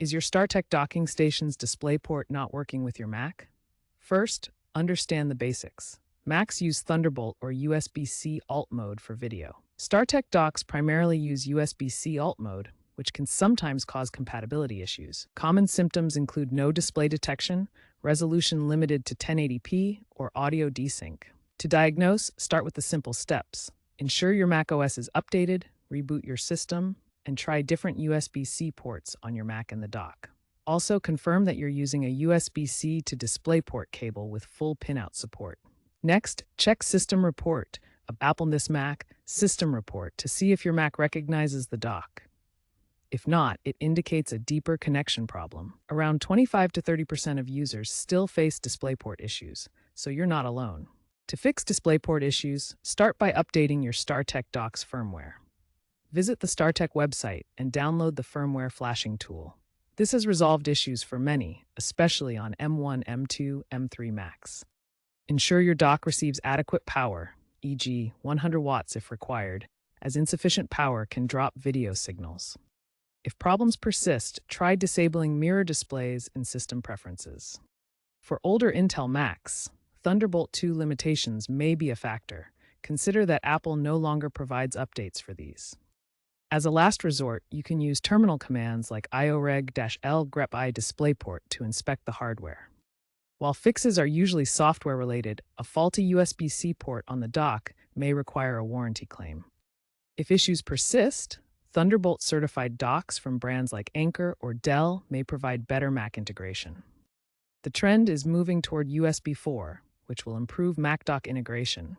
Is your StarTech docking station's DisplayPort not working with your Mac? First, understand the basics. Macs use Thunderbolt or USB-C alt mode for video. StarTech docks primarily use USB-C alt mode, which can sometimes cause compatibility issues. Common symptoms include no display detection, resolution limited to 1080p, or audio desync. To diagnose, start with the simple steps. Ensure your macOS is updated, reboot your system, and try different USB-C ports on your Mac in the dock. Also, confirm that you're using a USB-C to DisplayPort cable with full pinout support. Next, check System Report, Apple This Mac System Report to see if your Mac recognizes the dock. If not, it indicates a deeper connection problem. Around 25 to 30% of users still face DisplayPort issues, so you're not alone. To fix DisplayPort issues, start by updating your StarTech dock's firmware. Visit the StarTech website and download the firmware flashing tool. This has resolved issues for many, especially on M1, M2, M3 Macs. Ensure your dock receives adequate power, e.g., 100 watts if required, as insufficient power can drop video signals. If problems persist, try disabling mirror displays in system preferences. For older Intel Macs, Thunderbolt 2 limitations may be a factor. Consider that Apple no longer provides updates for these. As a last resort, you can use terminal commands like ioreg-l grep DisplayPort to inspect the hardware. While fixes are usually software-related, a faulty USB-C port on the dock may require a warranty claim. If issues persist, Thunderbolt-certified docks from brands like Anker or Dell may provide better Mac integration. The trend is moving toward USB 4, which will improve Mac dock integration.